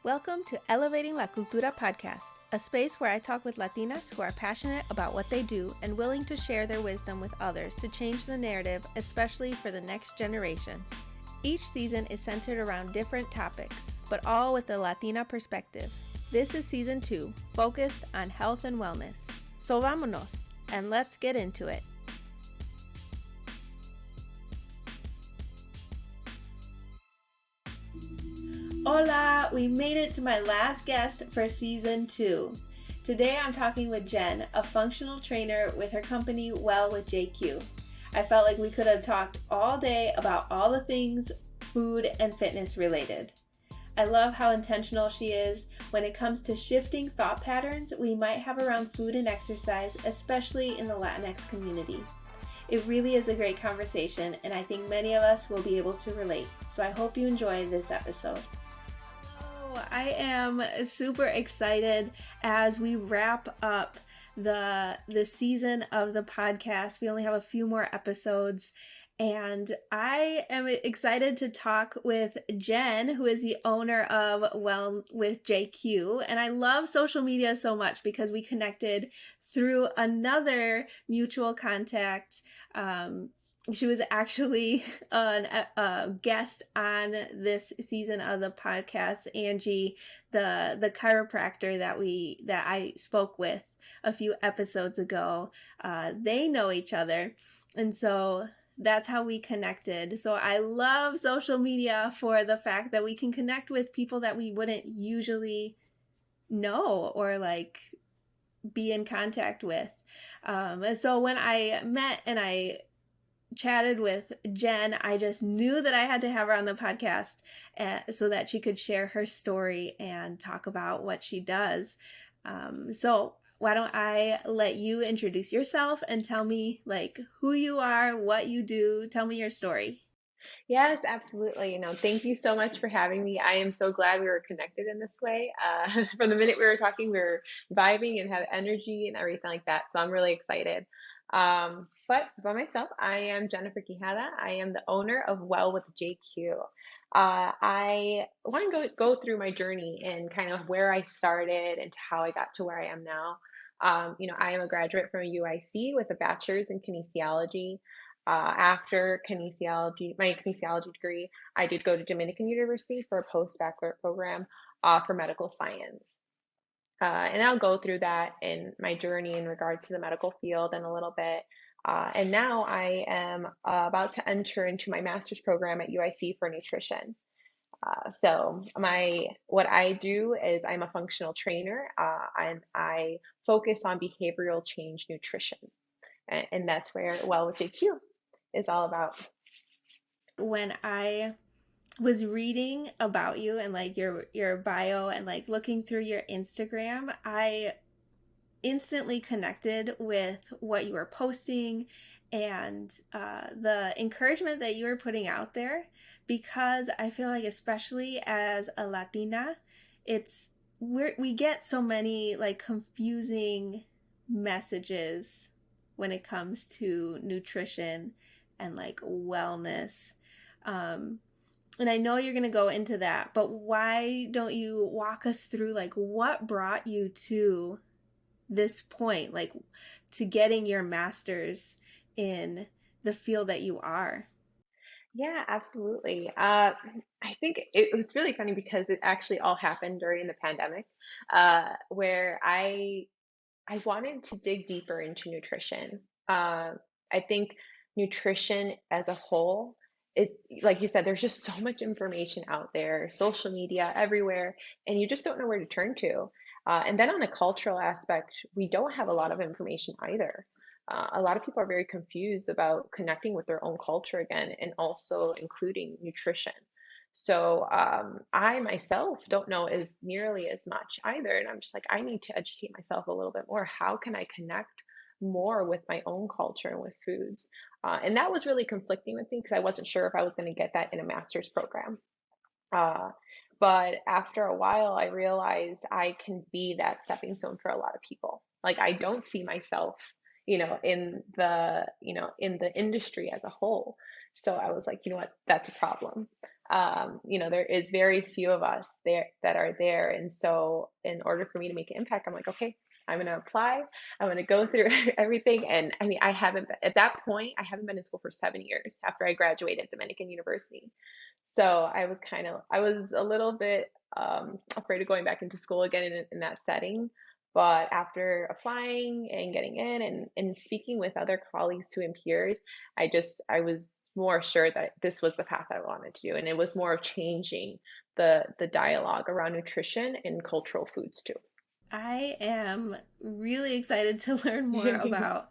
Welcome to Elevating La Cultura podcast, a space where I talk with Latinas who are passionate about what they do and willing to share their wisdom with others to change the narrative, especially for the next generation. Each season is centered around different topics, but all with a Latina perspective. This is season 2, focused on health and wellness. So vámonos, and let's get into it. Hola! We made it to my last guest for season 2. Today I'm talking with Jen, a functional trainer with her company Well with JQ. I felt like we could have talked all day about all the things food and fitness related. I love how intentional she is when it comes to shifting thought patterns we might have around food and exercise, especially in the Latinx community. It really is a great conversation, and I think many of us will be able to relate. So I hope you enjoy this episode. I am super excited as we wrap up the season of the podcast. We only have a few more episodes, and I am excited to talk with Jen, who is the owner of Well with JQ. And I love social media so much because we connected through another mutual contact. She was actually a guest on this season of the podcast, Angie, the chiropractor that I spoke with a few episodes ago. They know each other, and so that's how we connected. So I love social media for the fact that we can connect with people that we wouldn't usually know or like be in contact with. So when I met and I chatted with Jen, I just knew that I had to have her on the podcast so that she could share her story and talk about what she does. So why don't I let you introduce yourself and tell me like who you are, what you do, tell me your story. Yes, absolutely. Thank you so much for having me. I am so glad we were connected in this way. From the minute we were talking, we were vibing and had energy and everything like that. So I'm really excited. But by myself, I am Jennifer Quijada. I am the owner of Well with JQ. I want to go through my journey and kind of where I started and how I got to where I am now. I am a graduate from UIC with a bachelor's in kinesiology. After kinesiology, my kinesiology degree, I did go to Dominican University for a post-baccalaureate program for medical science. And I'll go through that in my journey in regards to the medical field in a little bit. And now I am about to enter into my master's program at UIC for nutrition. So what I do is I'm a functional trainer, and I focus on behavioral change nutrition. And that's where Well with JQ is all about. When I was reading about you and like your bio and like looking through your Instagram, I instantly connected with what you were posting and the encouragement that you were putting out there, because I feel like especially as a Latina, we get so many like confusing messages when it comes to nutrition and like wellness. Um, and I know you're going to go into that, but why don't you walk us through like what brought you to this point, like to getting your master's in the field that you are? Yeah, absolutely. I think it was really funny because it actually all happened during the pandemic, where I wanted to dig deeper into nutrition. I think nutrition as a whole, it like you said, there's just so much information out there, social media everywhere, and you just don't know where to turn to. And then on a cultural aspect, we don't have a lot of information either. A lot of people are very confused about connecting with their own culture again, and also including nutrition. So I myself don't know as nearly as much either. And I'm just like, I need to educate myself a little bit more. How can I connect more with my own culture and with foods? And that was really conflicting with me because I wasn't sure if I was going to get that in a master's program. Uh, but after a while, I realized I can be that stepping stone for a lot of people. Like I don't see myself, in the industry as a whole. So I was like, you know what, that's a problem. There is very few of us there that are there. And so in order for me to make an impact, I'm like, okay, I'm going to apply. I'm going to go through everything. And I mean, I haven't, at that point, I haven't been in school for 7 years after I graduated Dominican University. So I was a little bit afraid of going back into school again in that setting. But after applying and getting in and speaking with other colleagues too and peers, I was more assured that this was the path I wanted to do. And it was more of changing the dialogue around nutrition and cultural foods too. I am really excited to learn more about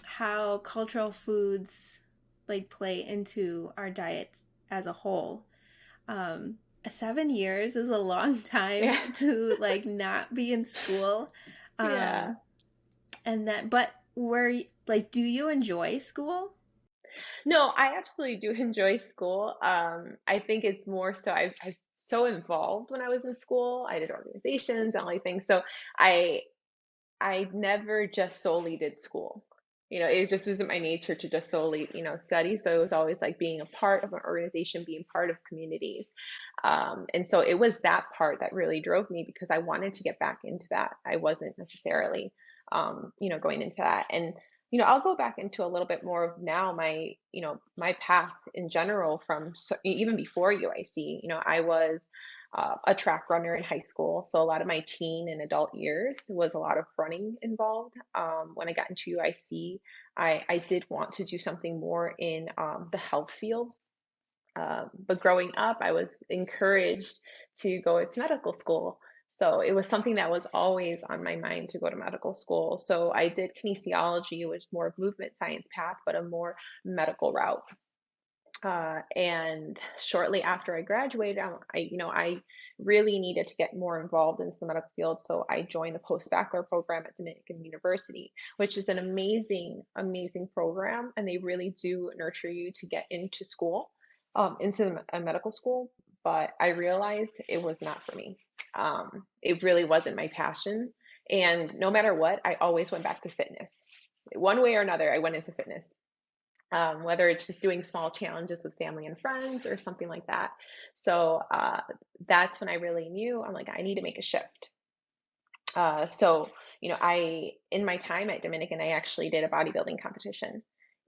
how cultural foods like play into our diets as a whole. 7 years is a long time Yeah. to like not be in school. Yeah. Um, and that, but like, do you enjoy school? No, I absolutely do enjoy school. I think it's more so I so involved when I was in school. I did organizations and all these things. So I I never just solely did school. It just wasn't my nature to just solely, study. So it was always like being a part of an organization, being part of communities. And so it was that part that really drove me because I wanted to get back into that. I wasn't necessarily, going into that. And, I'll go back into a little bit more of now my path in general from even before UIC. I was a track runner in high school. So a lot of my teen and adult years was a lot of running involved. When I got into UIC, I did want to do something more in the health field. But growing up, I was encouraged to go to medical school. So it was something that was always on my mind to go to medical school. So I did kinesiology, which is more of movement science path, but a more medical route. And shortly after I graduated, I really needed to get more involved into the medical field. So I joined the post-bachelor program at Dominican University, which is an amazing, amazing program. And they really do nurture you to get into school, into a medical school. But I realized it was not for me. It really wasn't my passion. And no matter what, I always went back to fitness. One way or another, I went into fitness, whether it's just doing small challenges with family and friends or something like that. So that's when I really knew I'm like, I need to make a shift. So, in my time at Dominican, I actually did a bodybuilding competition.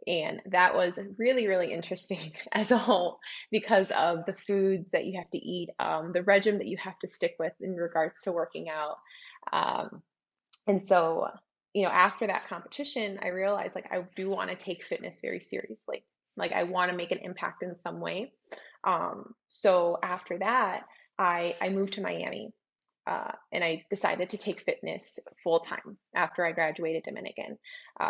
And that was really, really interesting as a whole because of the foods that you have to eat, the regimen that you have to stick with in regards to working out. Um, and so, after that competition, I realized like I do want to take fitness very seriously. Like I want to make an impact in some way. So after that, I moved to Miami, and I decided to take fitness full time after I graduated Dominican.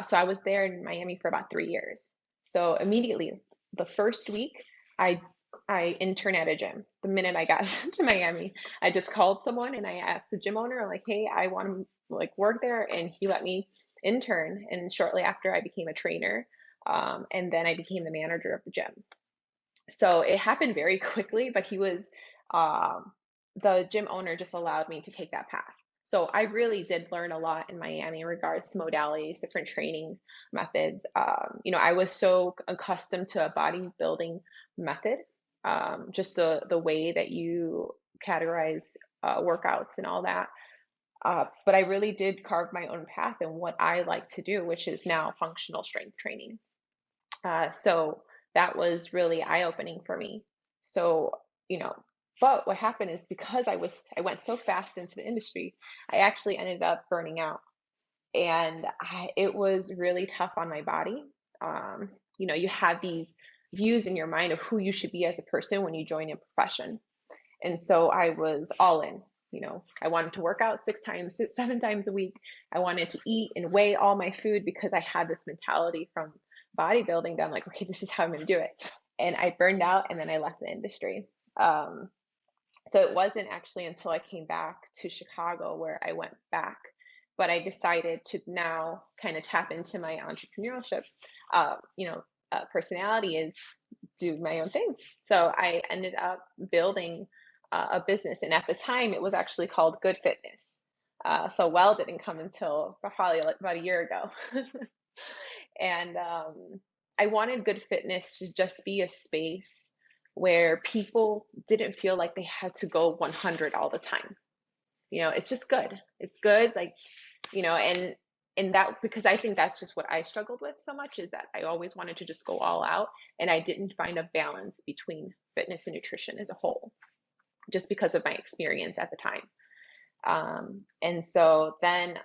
So I was there in Miami for about 3 years. So immediately, the first week, I I interned at a gym. The minute I got to Miami, I just called someone and I asked the gym owner, like, "Hey, I want to like work there," and he let me intern. And shortly after, I became a trainer, and then I became the manager of the gym. So it happened very quickly, but um, the gym owner just allowed me to take that path. So I really did learn a lot in Miami in regards to modalities, different training methods. I was so accustomed to a bodybuilding method, just the way that you categorize workouts and all that. But I really did carve my own path in what I like to do, which is now functional strength training. So that was really eye-opening for me. So, you know, but what happened is because I went so fast into the industry, I actually ended up burning out. And it was really tough on my body. You have these views in your mind of who you should be as a person when you join a profession. And so I was all in. I wanted to work out 6 times, 7 times a week. I wanted to eat and weigh all my food because I had this mentality from bodybuilding that I'm like, okay, this is how I'm going to do it. And I burned out and then I left the industry. Um, so it wasn't actually until I came back to Chicago where I went back. But I decided to now kind of tap into my entrepreneurship, personality is do my own thing. So I ended up building a business. And at the time, it was actually called Good Fitness. So Well didn't come until probably like about a year ago. And I wanted Good Fitness to just be a space where people didn't feel like they had to go 100 all the time. It's just good. It's good, like, and that, because I think that's just what I struggled with so much, is that I always wanted to just go all out, and I didn't find a balance between fitness and nutrition as a whole, just because of my experience at the time. And so then,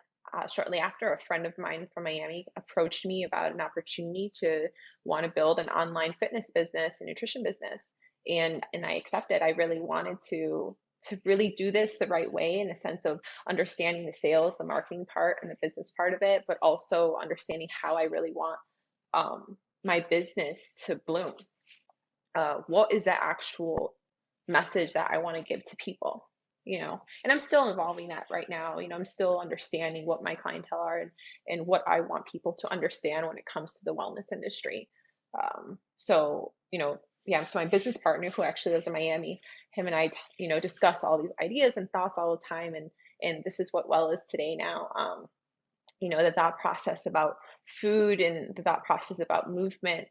shortly after, a friend of mine from Miami approached me about an opportunity to want to build an online fitness business and nutrition business, and I accepted. I really wanted to really do this the right way, in a sense of understanding the sales, the marketing part, and the business part of it, but also understanding how I really want my business to bloom. What is the actual message that I want to give to people? And I'm still evolving that right now. I'm still understanding what my clientele are, and what I want people to understand when it comes to the wellness industry. Yeah, so my business partner, who actually lives in Miami, him and I, discuss all these ideas and thoughts all the time. And this is what Well is today now. The thought process about food and the thought process about movement.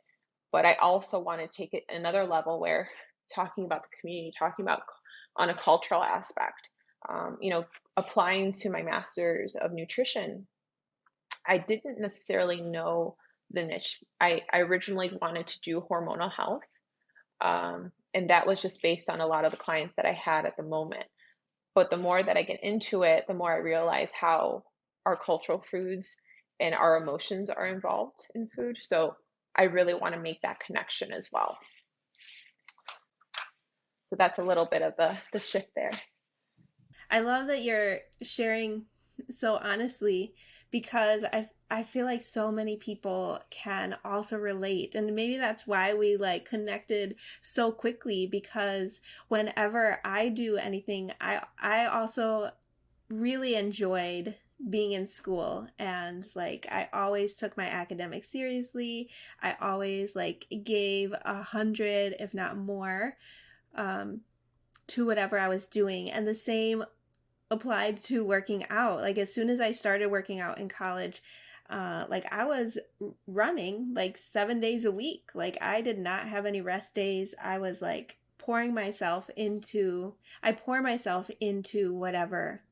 But I also want to take it another level, where talking about the community, talking about on a cultural aspect, applying to my master's of nutrition. I didn't necessarily know the niche. I originally wanted to do hormonal health. And that was just based on a lot of the clients that I had at the moment. But the more that I get into it, the more I realize how our cultural foods and our emotions are involved in food. So I really want to make that connection as well. So that's a little bit of the shift there. I love that you're sharing so honestly, because I feel like so many people can also relate, and maybe that's why we like connected so quickly, because whenever I do anything, I also really enjoyed being in school, and like I always took my academics seriously. I always like gave 100 if not more um to whatever I was doing, and the same applied to working out. Like as soon as I started working out in college, like I was running like 7 days a week. Like I did not have any rest days. I was like I pour myself into whatever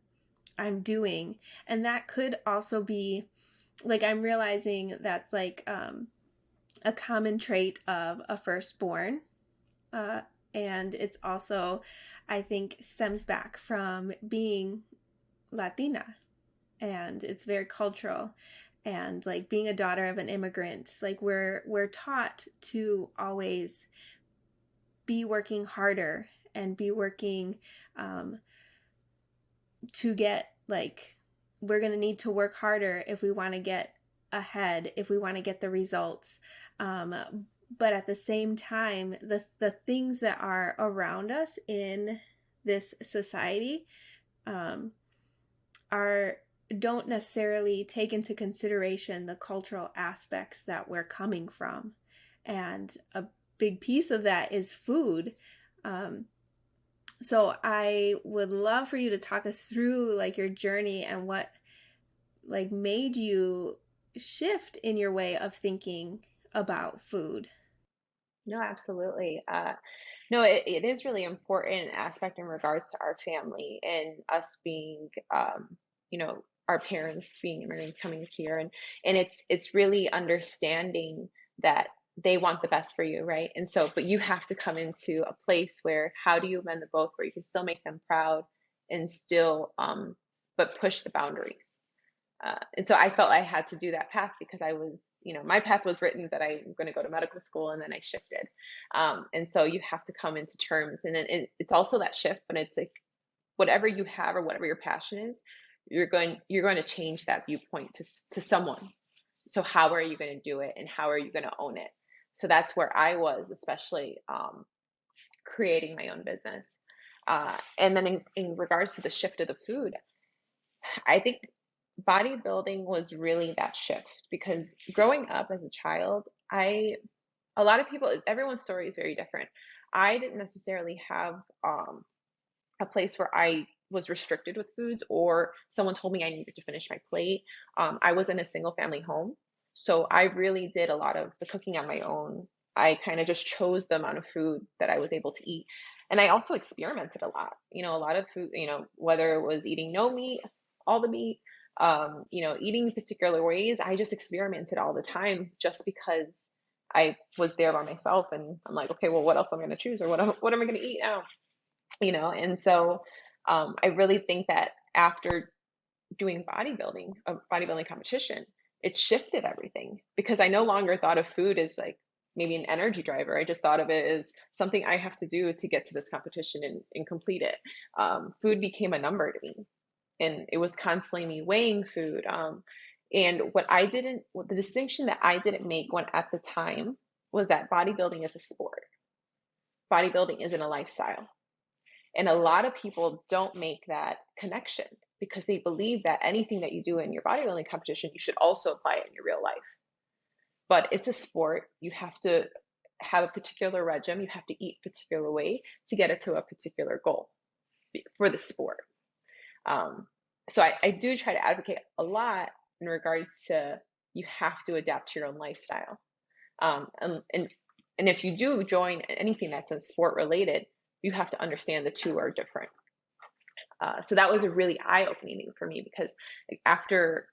I'm doing. And that could also be like, I'm realizing that's like a common trait of a firstborn. Uh, and it's also, I think, stems back from being Latina, and it's very cultural. And like being a daughter of an immigrant, like we're taught to always be working harder and be working um, to get like we're gonna need to work harder if we want to get ahead, if we want to get the results. Um, but at the same time, the things that are around us in this society um, are don't necessarily take into consideration the cultural aspects that we're coming from, and a big piece of that is food. um, so I would love for you to talk us through like your journey and what like made you shift in your way of thinking about food. No, absolutely. No, it is really important aspect in regards to our family, and us being, our parents being immigrants coming here, and it's really understanding that they want the best for you, right? And so, but you have to come into a place where, how do you amend the both, where you can still make them proud, and still, but push the boundaries. And so I felt I had to do that path, because I was, my path was written that I'm going to go to medical school, and then I shifted. And so you have to come into terms, and then it's also that shift, but it's like whatever you have or whatever your passion is, you're going to change that viewpoint to someone. So how are you going to do it, and how are you going to own it? So that's where I was, especially creating my own business. And then in regards to the shift of the food, I think bodybuilding was really that shift, because growing up as a child, a lot of people, everyone's story is very different. I didn't necessarily have a place where I was restricted with foods, or someone told me I needed to finish my plate. I was in a single family home, so I really did a lot of the cooking on my own. I kind of just chose the amount of food that I was able to eat. And I also experimented a lot, a lot of food, whether it was eating no meat, all the meat, eating particular ways. I just experimented all the time just because I was there by myself, and I'm like, okay, well, what else am I going to choose, or what am I going to eat now? And so I really think that after doing a bodybuilding competition, it shifted everything, because I no longer thought of food as like maybe an energy driver. I just thought of it as something I have to do to get to this competition and complete it. Food became a number to me, and it was constantly me weighing food. And what the distinction that I didn't make when at the time was that bodybuilding is a sport. Bodybuilding isn't a lifestyle. And a lot of people don't make that connection because they believe that anything that you do in your bodybuilding competition, you should also apply it in your real life. But it's a sport. You have to have a particular regime. You have to eat a particular way to get it to a particular goal for the sport. So I do try to advocate a lot in regards to you have to adapt to your own lifestyle. And if you do join anything that's in sport related, you have to understand the two are different. So that was a really eye-opening thing for me, because after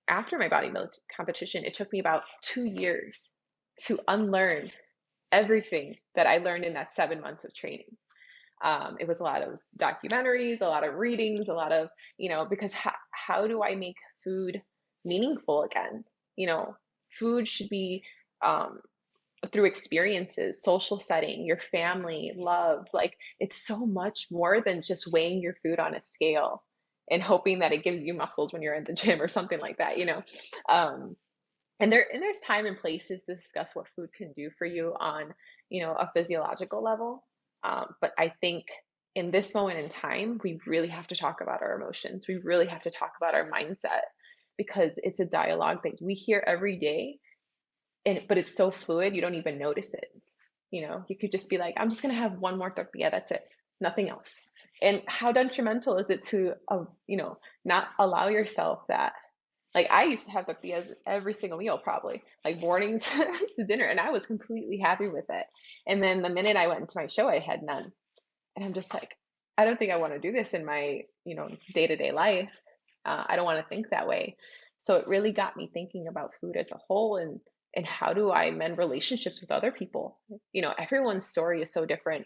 my bodybuilding competition, it took me about 2 years to unlearn everything that I learned in that 7 months of training. It was a lot of documentaries, a lot of readings, a lot of, because how do I make food meaningful again? Food should be through experiences, social setting, your family, love. Like, it's so much more than just weighing your food on a scale and hoping that it gives you muscles when you're in the gym or something like that, and there's time and places to discuss what food can do for you on, a physiological level. But I think in this moment in time, we really have to talk about our emotions. We really have to talk about our mindset, because it's a dialogue that we hear every day, but it's so fluid, you don't even notice it. You could just be like, I'm just going to have one more tortilla. That's it. Nothing else. And how detrimental is it to, not allow yourself that? Like, I used to have tortillas every single meal, probably like morning to dinner, and I was completely happy with it. And then the minute I went into my show, I had none. And I'm just like, I don't think I want to do this in my, day-to-day life. I don't want to think that way. So it really got me thinking about food as a whole, and how do I mend relationships with other people? Everyone's story is so different.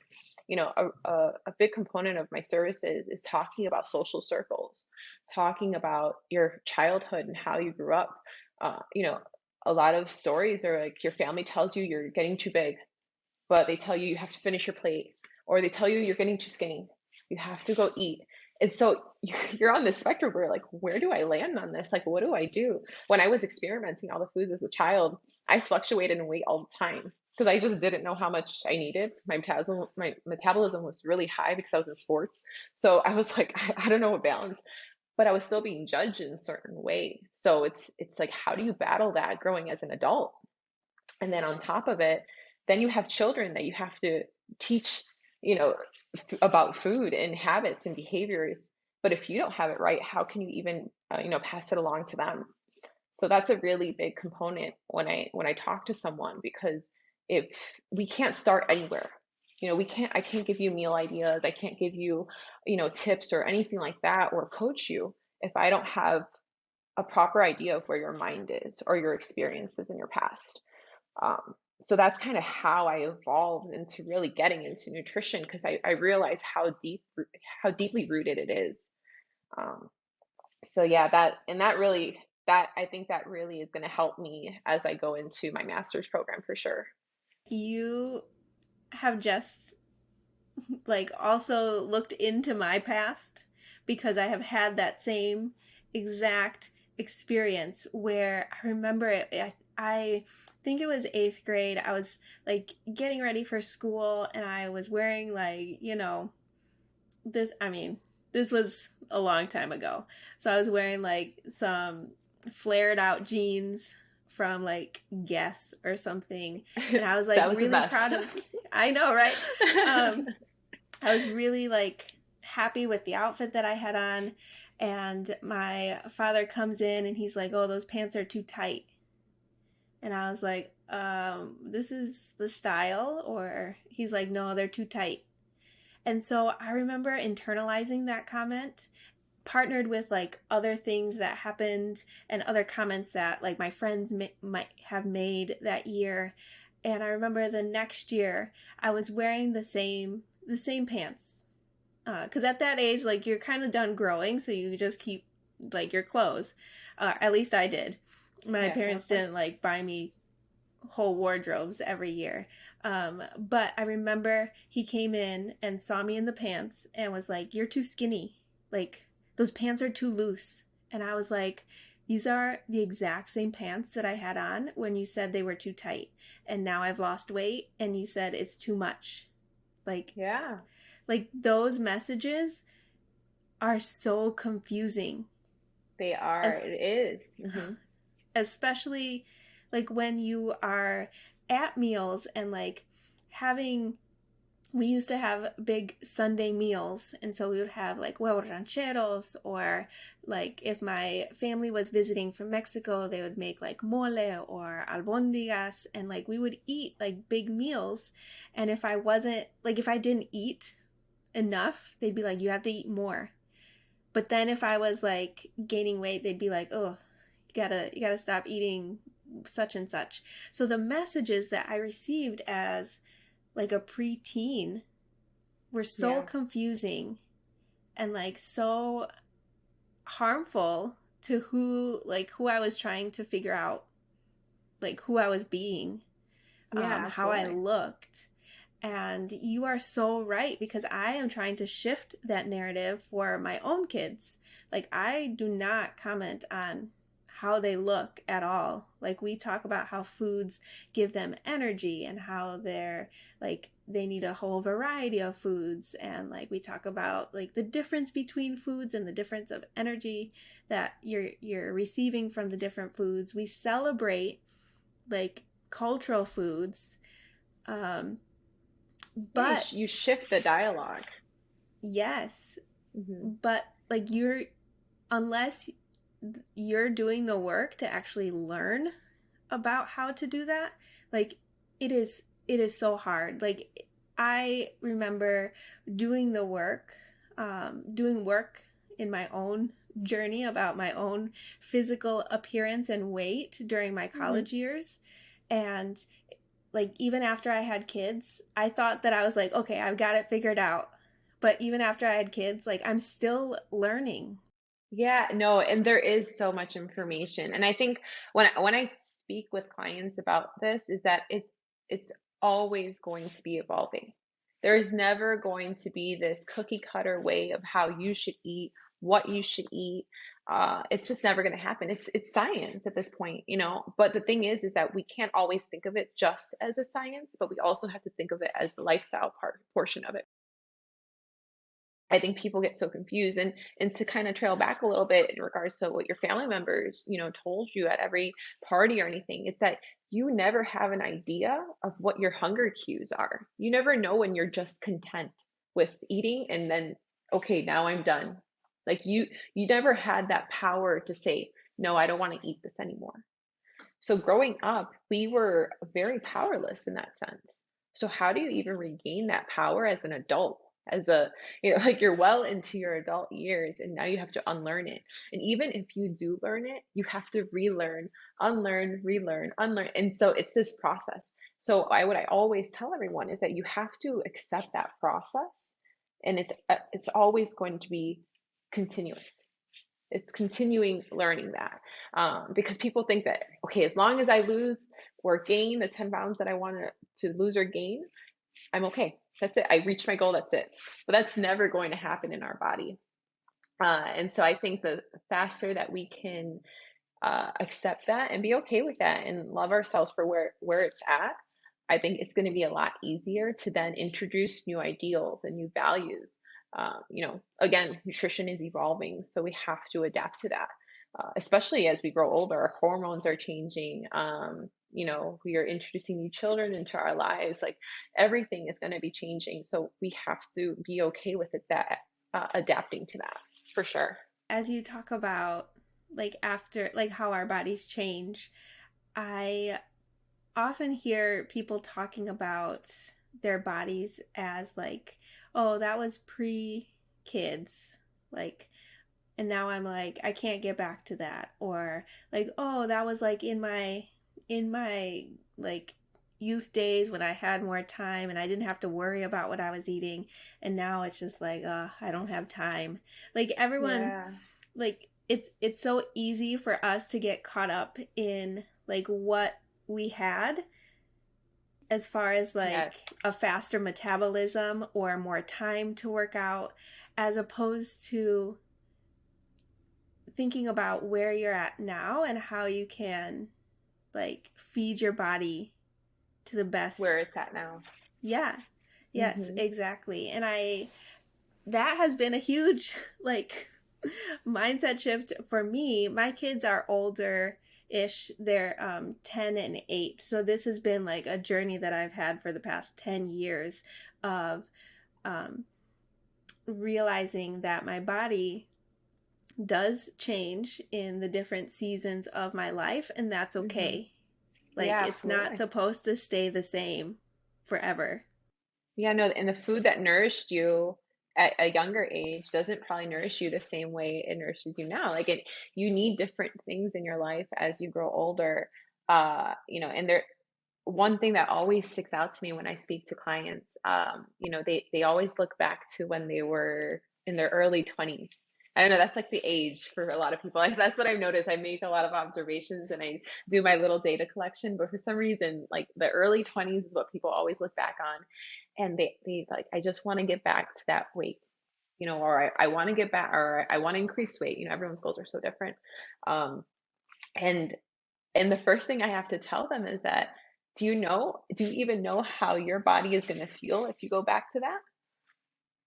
A big component of my services is talking about social circles, talking about your childhood and how you grew up. A lot of stories are like, your family tells you you're getting too big, but they tell you you have to finish your plate, or they tell you you're getting too skinny, you have to go eat. And so you're on this spectrum where, like, where do I land on this? Like, what do I do? When I was experimenting all the foods as a child, I fluctuated in weight all the time because I just didn't know how much I needed. My metabolism was really high because I was in sports. So I was like, I don't know what balance, but I was still being judged in a certain way. So it's like, how do you battle that growing as an adult? And then on top of it, then you have children that you have to teach, about food and habits and behaviors. But if you don't have it right, how can you even, pass it along to them? So that's a really big component when I talk to someone, because if we can't start anywhere, I can't give you meal ideas. I can't give you, tips or anything like that, or coach you if I don't have a proper idea of where your mind is or your experiences in your past. So that's kind of how I evolved into really getting into nutrition, because I realized how deeply rooted it is. Um, so yeah, that I think that really is going to help me as I go into my master's program for sure. You have just like also looked into my past, because I have had that same exact experience where I remember it. I think it was eighth grade. I was like getting ready for school, and I was wearing like, this, I mean, this was a long time ago. So I was wearing like some flared out jeans from like Guess or something. And I was like That was the really best. proud of, I know, right? Um, I was really like happy with the outfit that I had on. And my father comes in and he's like, "Oh, those pants are too tight." And I was like, this is the style, or he's like, no, they're too tight. And so I remember internalizing that comment, partnered with like other things that happened and other comments that like my friends might have made that year. And I remember the next year I was wearing the same pants, because at that age, like, you're kind of done growing, so you just keep like your clothes. At least I did. My Yeah, of parents course. didn't like buy me whole wardrobes every year. But I remember he came in and saw me in the pants and was like, "You're too skinny. Like, those pants are too loose." And I was like, "These are the exact same pants that I had on when you said they were too tight. And now I've lost weight and you said it's too much." Like, Yeah, those messages are so confusing. they are. As It is. Mm-hmm. especially like when you are at meals and like having we used to have big Sunday meals, and so we would have like huevos rancheros, or like if my family was visiting from Mexico, they would make like mole or albondigas, and like we would eat like big meals. And if I didn't eat enough, they'd be like, "You have to eat more." But then if I was like gaining weight, they'd be like, "Oh, you gotta stop eating such and such." So the messages that I received as like a preteen were so Yeah. confusing and like so harmful to who I was trying to figure out, like who I was being, Yeah, how I absolutely. looked. And you are so right, because I am trying to shift that narrative for my own kids. Like, I do not comment on how they look at all. Like, we talk about how foods give them energy and how they need a whole variety of foods, and like we talk about like the difference between foods and the difference of energy that you're receiving from the different foods. We celebrate like cultural foods, um, Yeah, but you shift the dialogue. yes, Hmm. but like unless you're doing the work to actually learn about how to do that, like it is so hard. Like, I remember doing the work, doing work in my own journey about my own physical appearance and weight during my Hmm. college years. And like even after I had kids, I thought that I was like, okay, I've got it figured out. But even after I had kids, like I'm still learning. Yeah, no, and there is so much information. And I think when I speak with clients about this is that it's always going to be evolving. There is never going to be this cookie cutter way of how you should eat, what you should eat. It's just never going to happen. It's science at this point, you know. But the thing is that we can't always think of it just as a science, but we also have to think of it as the lifestyle portion of it. I think people get so confused, and to kind of trail back a little bit in regards to what your family members, told you at every party or anything, it's that you never have an idea of what your hunger cues are. You never know when you're just content with eating and then, okay, now I'm done. Like you never had that power to say, no, I don't want to eat this anymore. So growing up, we were very powerless in that sense. So how do you even regain that power as an adult? As a, like you're well into your adult years and now you have to unlearn it. And even if you do learn it, you have to relearn, unlearn, relearn, unlearn. And so it's this process. So what I always tell everyone is that you have to accept that process, and it's always going to be continuous. It's continuing learning that, because people think that, okay, as long as I lose or gain the 10 pounds that I want to lose or gain, I'm okay. That's it. I reached my goal. That's it. But that's never going to happen in our body. And so I think the faster that we can accept that and be okay with that and love ourselves for where it's at, I think it's going to be a lot easier to then introduce new ideals and new values. Again, nutrition is evolving, so we have to adapt to that. Especially as we grow older, our hormones are changing. We are introducing new children into our lives. Like everything is going to be changing, so we have to be okay with it. That adapting to that for sure. As you talk about like after like how our bodies change, I often hear people talking about their bodies as like, oh, that was pre kids. Like, and now I'm like, I can't get back to that. Or like, oh, that was like in my like youth days when I had more time and I didn't have to worry about what I was eating. And now it's just like, I don't have time. Like everyone, Yeah. like it's so easy for us to get caught up in like what we had as far as Yes. like a faster metabolism or more time to work out, as opposed to thinking about where you're at now and how you can like feed your body to the Where best. it's at now. Yeah. Yes, Hmm. exactly. And I that has been a huge like mindset shift for me. My kids are older ish. They're 10 and 8. So this has been like a journey that I've had for the past 10 years of um, realizing that my body does change in the different seasons of my life, and that's Hmm. okay. Like, Yeah, it's not absolutely. supposed to stay the same forever. Yeah, no, and the food that nourished you at a younger age doesn't probably nourish you the same way it nourishes you now. Like you need different things in your life as you grow older. And there one thing that always sticks out to me when I speak to clients, they always look back to when they were in their early 20s. I don't know, that's like the age for a lot of people. That's what I've noticed. I make a lot of observations and I do my little data collection, but for some reason, like the early 20s is what people always look back on. And they like, I just want to get back to that weight, or I want to get back, or I want to increase weight. Everyone's goals are so different. Um, and and the first thing I have to tell them is that, do you even know how your body is going to feel if you go back to that?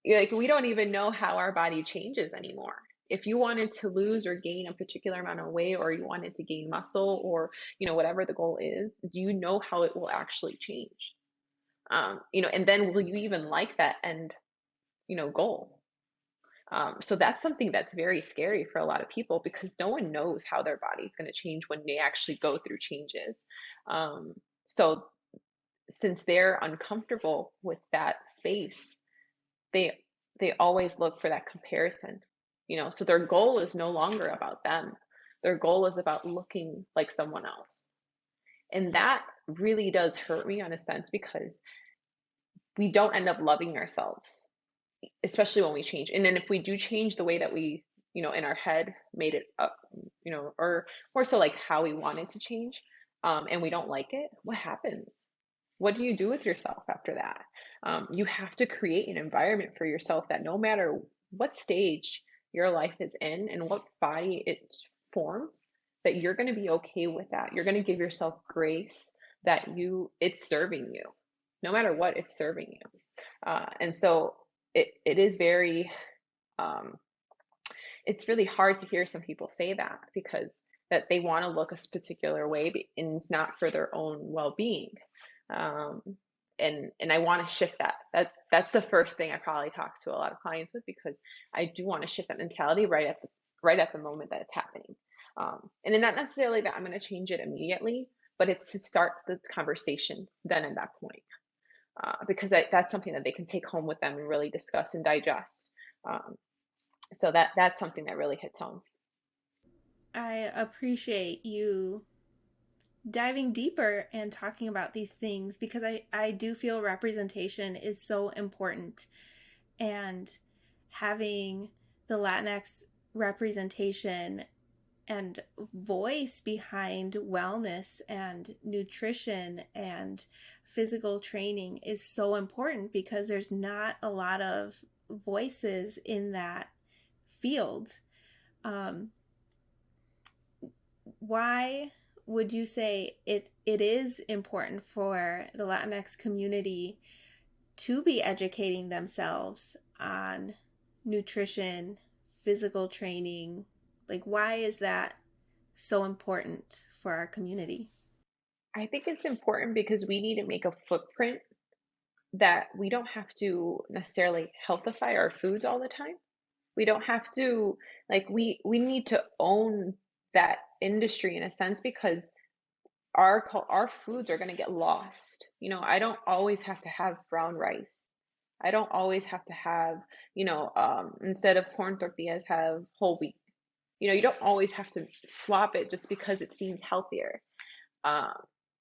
Like, we don't even know how our body changes anymore. If you wanted to lose or gain a particular amount of weight, or you wanted to gain muscle, or, whatever the goal is, do you know how it will actually change? And then will you even like that end, goal? So that's something that's very scary for a lot of people because no one knows how their body's going to change when they actually go through changes. Um, so since they're uncomfortable with that space, they they always look for that comparison. So their goal is no longer about them. Their goal is about looking like someone else. And that really does hurt me on a sense because we don't end up loving ourselves, especially when we change. And then if we do change the way that we, in our head made it up, or more so like how we wanted to change, and we don't like it, what happens? What do you do with yourself after that? You have to create an environment for yourself that no matter what stage your life is in and what body it forms, that you're going to be okay with that. You're going to give yourself grace that it's serving you. No matter what, it's serving you. And so it is very, um, it's really hard to hear some people say that because that they want to look a particular way and it's not for their own well-being. Um, and I want to shift that. That's the first thing I probably talk to a lot of clients with because I do want to shift that mentality right at the moment that it's happening. And then not necessarily that I'm going to change it immediately, but it's to start the conversation then at that point because that's something that they can take home with them and really discuss and digest. Um, so that's something that really hits home. I appreciate you diving deeper and talking about these things because I do feel representation is so important. And having the Latinx representation and voice behind wellness and nutrition and physical training is so important because there's not a lot of voices in that field. Um, why would you say it is important for the Latinx community to be educating themselves on nutrition, physical training? Like, why is that so important for our community? I think it's important because we need to make a footprint that we don't have to necessarily healthify our foods all the time. We don't have to we need to own that industry in a sense because our foods are going to get lost. I don't always have to have brown rice. I don't always have to have, instead of corn tortillas, have whole wheat. You don't always have to swap it just because it seems healthier. Um,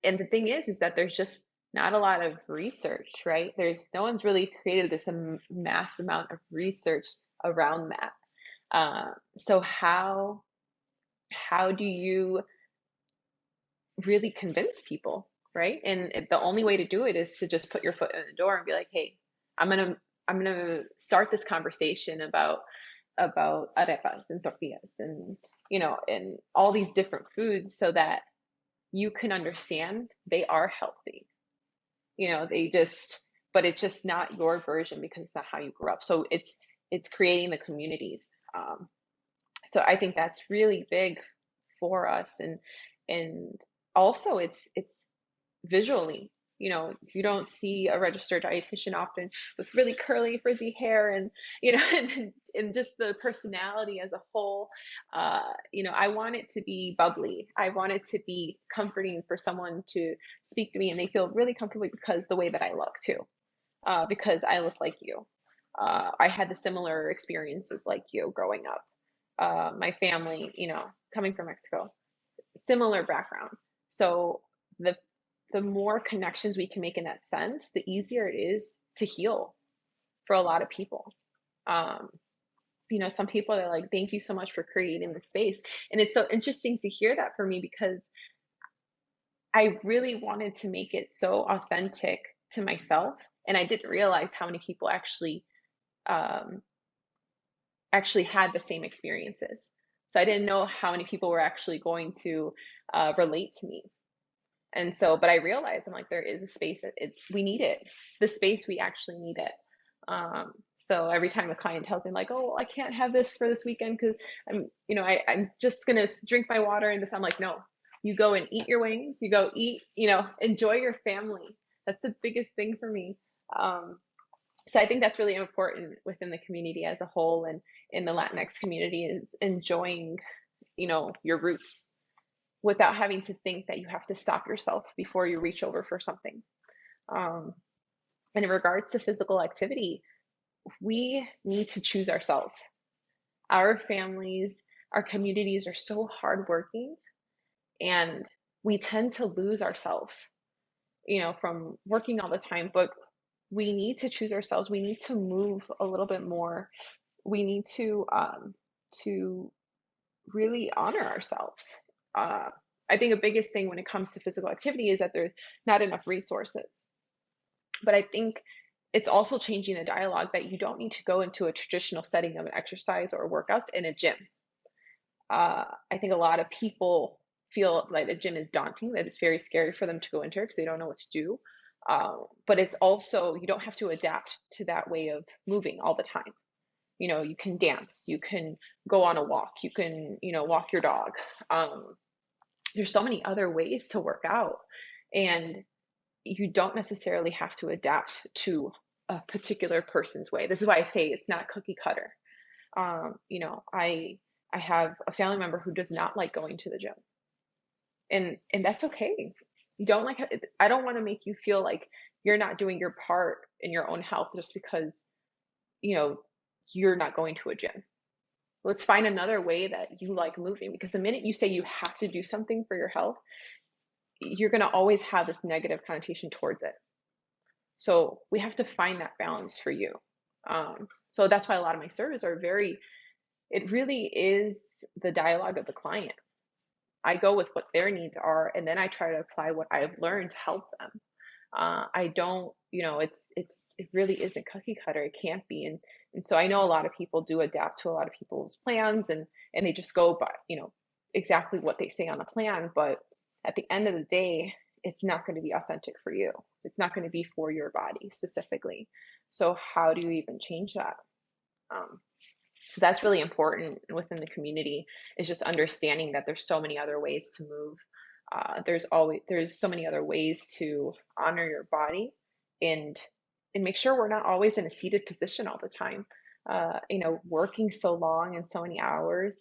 and the thing is that there's just not a lot of research, right? No one's really created this mass amount of research around that. So how do you really convince people, right? And the only way to do it is to just put your foot in the door and be like, hey, I'm gonna start this conversation about arepas and tortillas and and all these different foods so that you can understand they are healthy. They just, but it's just not your version because it's not how you grew up. So it's creating the communities. So I think that's really big for us, and also it's visually. You don't see a registered dietitian often with really curly frizzy hair, and and just the personality as a whole. I want it to be bubbly. I want it to be comforting for someone to speak to me and they feel really comfortable because the way that I look too, because I look like you. I had the similar experiences like you growing up. My family, coming from Mexico, similar background. So the more connections we can make in that sense, the easier it is to heal for a lot of people. Um, some people are like, thank you so much for creating the space. And it's so interesting to hear that for me because I really wanted to make it so authentic to myself. And I didn't realize how many people um, actually had the same experiences. So I didn't know how many people were actually going to relate to me. And so, but I realized I'm like, there is a space that we need it. The space, we actually need it. So every time a client tells me like, oh, I can't have this for this weekend because I'm just gonna drink my water and this, I'm like, no, you go and eat your wings, you go eat, enjoy your family. That's the biggest thing for me. So I think that's really important within the community as a whole, and in the Latinx community, is enjoying, your roots without having to think that you have to stop yourself before you reach over for something. Um, and in regards to physical activity, we need to choose ourselves. Our families, our communities are so hardworking, and we tend to lose ourselves, from working all the time. But we need to choose ourselves. We need to move a little bit more. We need to really honor ourselves. Uh, I think the biggest thing when it comes to physical activity is that there's not enough resources. But I think it's also changing the dialogue that you don't need to go into a traditional setting of an exercise or workouts in a gym. I think a lot of people feel like a gym is daunting, that it's very scary for them to go into it because they don't know what to do. But it's also, you don't have to adapt to that way of moving all the time. You can dance, you can go on a walk, you can, walk your dog. There's so many other ways to work out, and you don't necessarily have to adapt to a particular person's way. This is why I say it's not cookie cutter. I have a family member who does not like going to the gym, and that's okay. You don't like, I don't want to make you feel like you're not doing your part in your own health just because you know you're not going to a gym. Let's find another way that you like moving, because the minute you say you have to do something for your health, you're going to always have this negative connotation towards it. So we have to find that balance for you. So that's why a lot of my surveys are it really is the dialogue of the client. I go with what their needs are, and then I try to apply what I've learned to help them. I don't, it really isn't cookie cutter. It can't be. And so I know a lot of people do adapt to a lot of people's plans, and they just go by, exactly what they say on the plan. But at the end of the day, it's not going to be authentic for you. It's not going to be for your body specifically. So how do you even change that? Um, so that's really important within the community, is just understanding that there's so many other ways to move. There's so many other ways to honor your body, and make sure we're not always in a seated position all the time. Working so long and so many hours,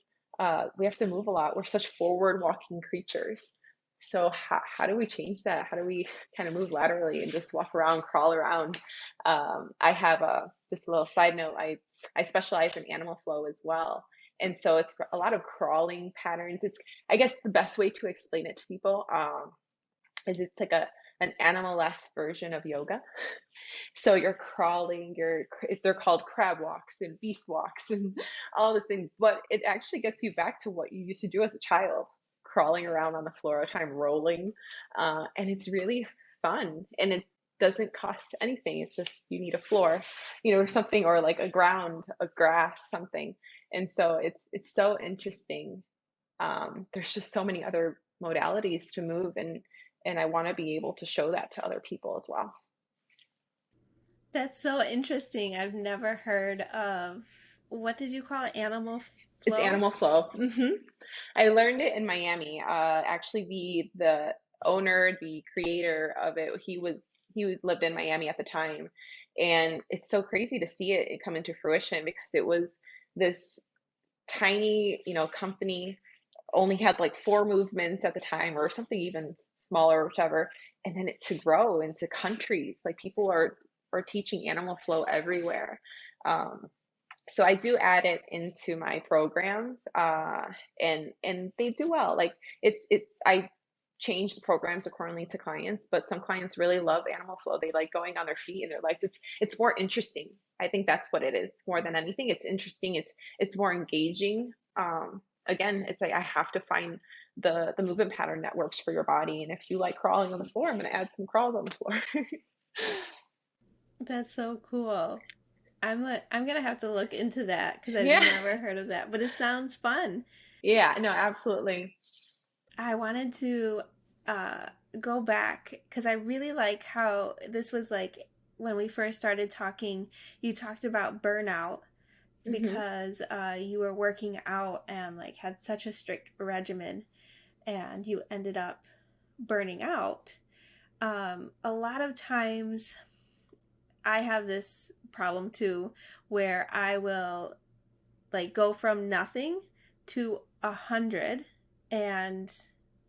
we have to move a lot. We're such forward walking creatures. So how do we change that? How do we kind of move laterally and just walk around, crawl around? I have a just a little side note. I specialize in animal flow as well, and so it's a lot of crawling patterns. It's I guess the best way to explain it to people is it's like a an animal-less version of yoga. So you're crawling, they're called crab walks and beast walks and all those things, but it actually gets you back to what you used to do as a child, crawling around on the floor all the time, rolling, and it's really fun, and it doesn't cost anything. It's just you need a floor, or something, or like a ground, a grass, something, and so it's so interesting. There's just so many other modalities to move, and I want to be able to show that to other people as well. That's so interesting. I've never heard of, what did you call it? Animal It's flow? animal flow. I learned it in Miami. Actually, the owner, the creator of it, he lived in Miami at the time, and it's so crazy to see it come into fruition because it was this tiny, company, only had like four movements at the time, or something even smaller, or whichever, and then it to grow into countries. Like people are teaching animal flow everywhere. Um, so I do add it into my programs, and they do well. Like it's I change the programs accordingly to clients, but some clients really love animal flow. They like going on their feet in their legs. It's more interesting. I think that's what it is more than anything. It's interesting. It's more engaging. Again, it's like I have to find the movement pattern that works for your body. And if you like crawling on the floor, I'm going to add some crawls on the floor. That's so cool. I'm gonna have to look into that because I've Yeah. never heard of that, but it sounds fun. Yeah, no, absolutely. I wanted to uh, go back because I really like how this was like when we first started talking. You talked about burnout Hmm. because you were working out and like had such a strict regimen, and you ended up burning out. A lot of times, I have this problem too, where I will like go from nothing to 100, and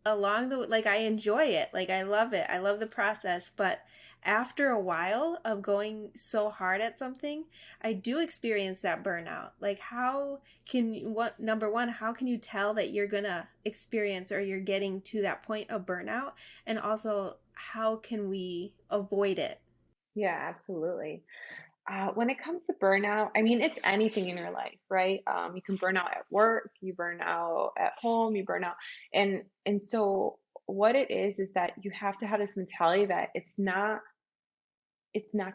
along the like I enjoy it, like I love it, I love the process, but after a while of going so hard at something, I do experience that burnout. Like how can you, what number one, how can you tell that you're gonna experience or you're getting to that point of burnout, and also how can we avoid it? Yeah, absolutely. When it comes to burnout, I mean, it's anything in your life, right? You can burn out at work, you burn out at home, you burn out, and so what it is that you have to have this mentality that it's not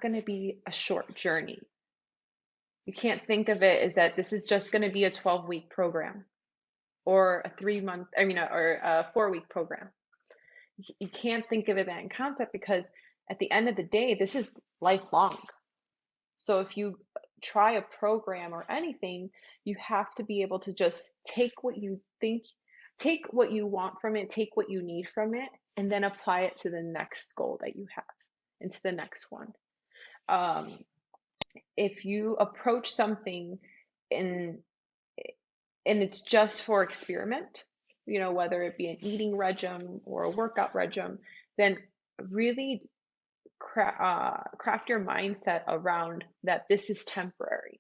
going to be a short journey. You can't think of it as that this is just going to be a 12-week program or a 3 month, or a 4-week program. You can't think of it that in concept because at the end of the day, this is lifelong. So if you try a program or anything, you have to be able to just take what you want from it, take what you need from it, and then apply it to the next goal that you have and to the next one. Um, if you approach something in and it's just for experiment, whether it be an eating regime or a workout regime, then really craft your mindset around that this is temporary,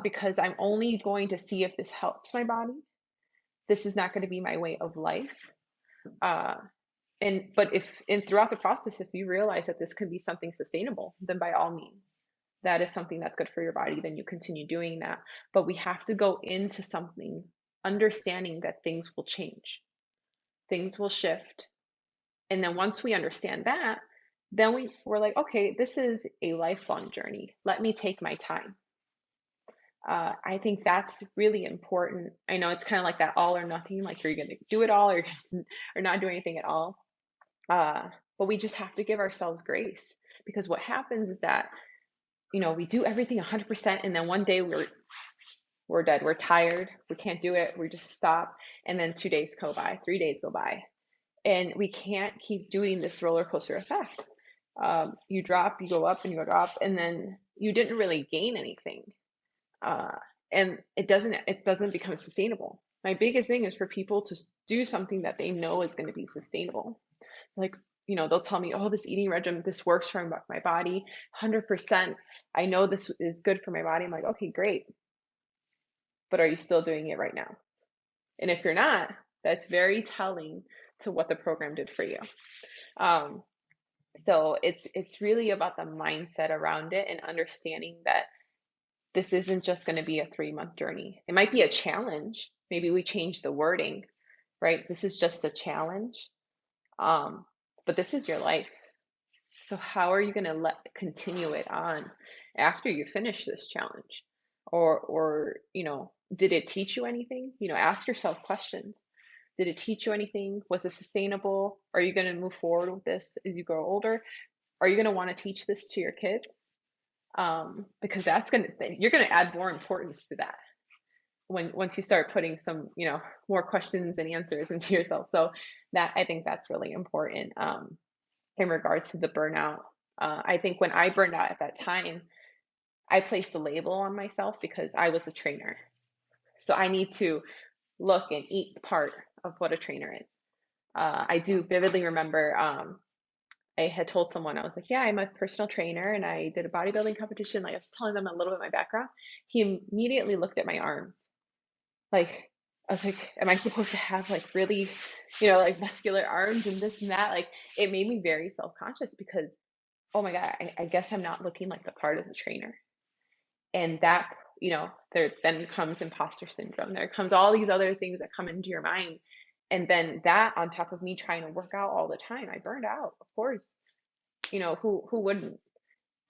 because I'm only going to see if this helps my body. This is not going to be my way of life. Uh, but if and throughout the process, if you realize that this can be something sustainable, then by all means, that is something that's good for your body. Then you continue doing that. But we have to go into something understanding that things will change, things will shift, and then once we understand that, then we're like, okay, this is a lifelong journey. Let me take my time. I think that's really important. I know it's kind of like that all or nothing, like you're going to do it all or, or not do anything at all. Uh, but we just have to give ourselves grace because what happens is that, we do everything 100% and then one day we're dead. We're tired. We can't do it. We just stop. And then 2 days go by, 3 days go by. And we can't keep doing this roller coaster effect. You drop, you go up, and you go drop, and then you didn't really gain anything. uh, and it doesn't become sustainable. My biggest thing is for people to do something that they know is going to be sustainable. Like, they'll tell me, oh, this eating regimen, this works for my body 100%. I know this is good for my body. I'm like, okay, great. But are you still doing it right now? And if you're not, that's very telling to what the program did for you. Um, so it's really about the mindset around it and understanding that this isn't just going to be a 3-month journey. It might be a challenge. Maybe we change the wording, right? This is just a challenge. Um, but this is your life. So how are you going to continue it on after you finish this challenge? Or, did it teach you anything? Ask yourself questions. Did it teach you anything? Was it sustainable? Are you going to move forward with this as you grow older? Are you going to want to teach this to your kids? Because you're going to add more importance to that once you start putting some, more questions and answers into yourself. So I think that's really important. In regards to the burnout. I think when I burned out at that time, I placed a label on myself because I was a trainer. So I need to look and eat the part of what a trainer is. I do vividly remember I had told someone, I was like, yeah, I'm a personal trainer and I did a bodybuilding competition. Like I was telling them a little bit of my background. He immediately looked at my arms. Like, I was like, am I supposed to have like really, like muscular arms and this and that? Like, it made me very self-conscious because, oh my God, I guess I'm not looking like the part of the trainer. And that, there then comes imposter syndrome. There comes all these other things that come into your mind. And then that on top of me trying to work out all the time, I burned out, of course. Who wouldn't?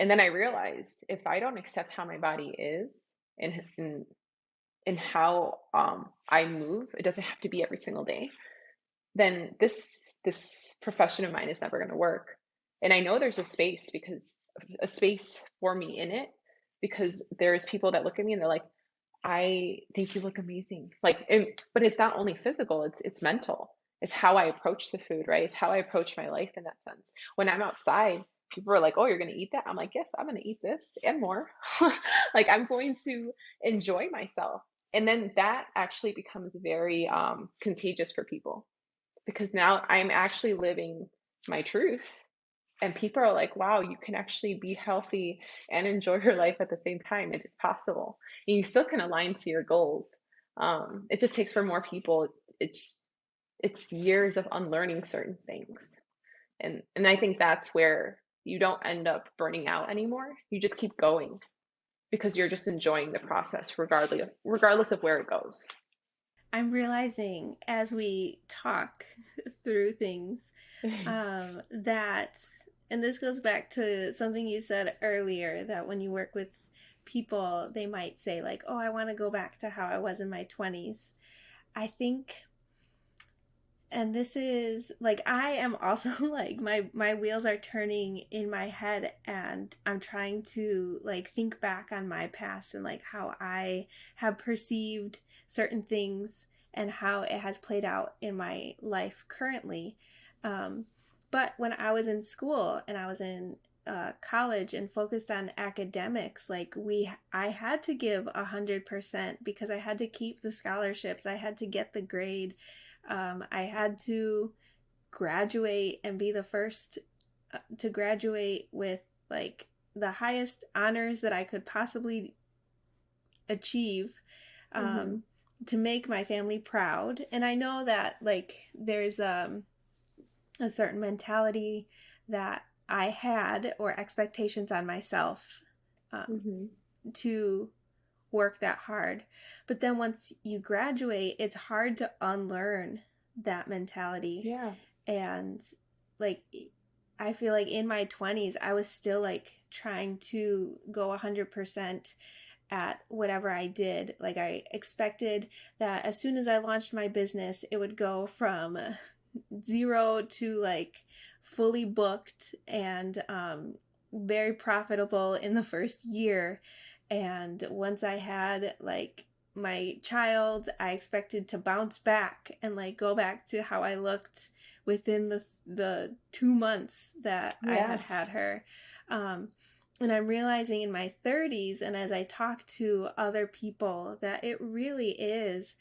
And then I realized if I don't accept how my body is and how I move, it doesn't have to be every single day, then this profession of mine is never going to work. And I know there's a space for me in it, because there's people that look at me and they're like, I think you look amazing. Like, but it's not only physical, it's mental. It's how I approach the food, right? It's how I approach my life in that sense. When I'm outside, people are like, oh, you're going to eat that? I'm like, yes, I'm going to eat this and more. Like, I'm going to enjoy myself. And then that actually becomes very contagious for people, because now I'm actually living my truth. And people are like, wow, you can actually be healthy and enjoy your life at the same time. It is possible. And you still can align to your goals. It just takes for more people. It's years of unlearning certain things. And I think that's where you don't end up burning out anymore. You just keep going because you're just enjoying the process regardless of where it goes. I'm realizing as we talk through things that, and this goes back to something you said earlier, that when you work with people, they might say, like, oh, I want to go back to how I was in my 20s. I think, and this is like, I am also like, my wheels are turning in my head, and I'm trying to like think back on my past and like how I have perceived certain things and how it has played out in my life currently. But when I was in school and I was in college and focused on academics, like I had to give 100% because I had to keep the scholarships, I had to get the grade, I had to graduate and be the first to graduate with like the highest honors that I could possibly achieve, Mm-hmm. um, to make my family proud. And I know that like there's a certain mentality that I had, or expectations on myself, um, Mm-hmm. to work that hard. But then once you graduate, it's hard to unlearn that mentality. Yeah. And like, I feel like in my 20s, I was still like trying to go 100% at whatever I did. Like, I expected that as soon as I launched my business, it would go from zero to like fully booked and very profitable in the first year. And once I had like my child, I expected to bounce back and like go back to how I looked within the 2 months that I Yeah. had her. Um, and I'm realizing in my 30s, and as I talk to other people, that it really is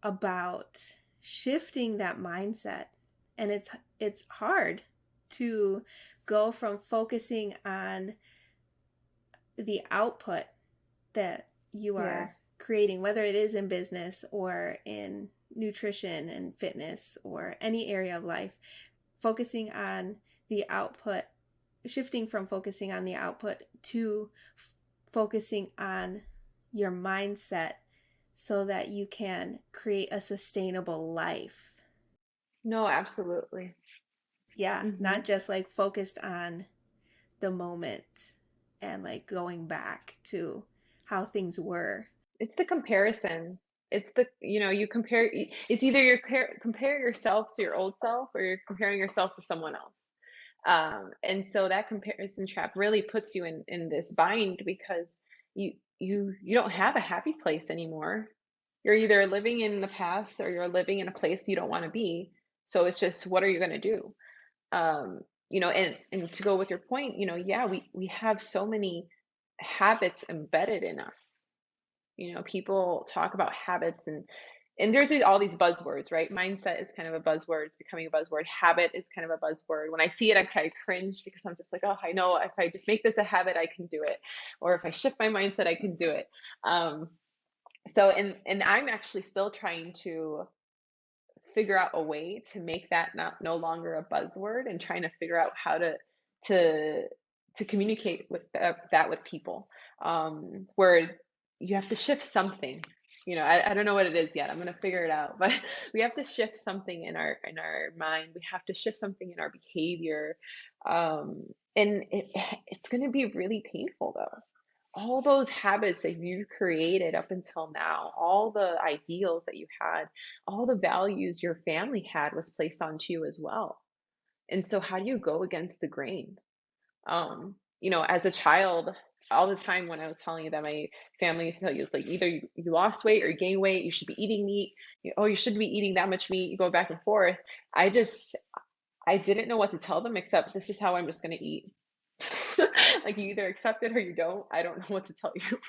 about shifting that mindset. And it's hard to go from focusing on the output that you Yeah. are creating, whether it is in business or in nutrition and fitness or any area of life, focusing on the output, shifting from focusing on the output to focusing on your mindset so that you can create a sustainable life. No, absolutely. Yeah, Hmm. not just like focused on the moment and like going back to how things were. It's the comparison. It's the, you compare, it's either you compare yourself to your old self or you're comparing yourself to someone else. And so that comparison trap really puts you in this bind because you don't have a happy place anymore. You're either living in the past or you're living in a place you don't want to be. So it's just, what are you going to do? And to go with your point, yeah, we have so many habits embedded in us. People talk about habits, and there's all these buzzwords, right? Mindset is kind of a buzzword. It's becoming a buzzword. Habit is kind of a buzzword. When I see it, I kind of cringe because I'm just like, oh, I know if I just make this a habit, I can do it. Or if I shift my mindset, I can do it. So I'm actually still trying to figure out a way to make that no longer a buzzword, and trying to figure out how to to communicate with that with people, where you have to shift something. I don't know what it is yet. I'm going to figure it out, but we have to shift something in our mind. We have to shift something in our behavior, um, and it's going to be really painful though. All those habits that you created up until now, all the ideals that you had, all the values your family had was placed onto you as well. And so how do you go against the grain? As a child, all the time when I was telling you that my family used to tell you, it's like either you lost weight or you gained weight, you should be eating meat. Oh, you shouldn't be eating that much meat. You go back and forth. I didn't know what to tell them except this is how I'm just going to eat. Like you either accept it or you don't. I don't know what to tell you.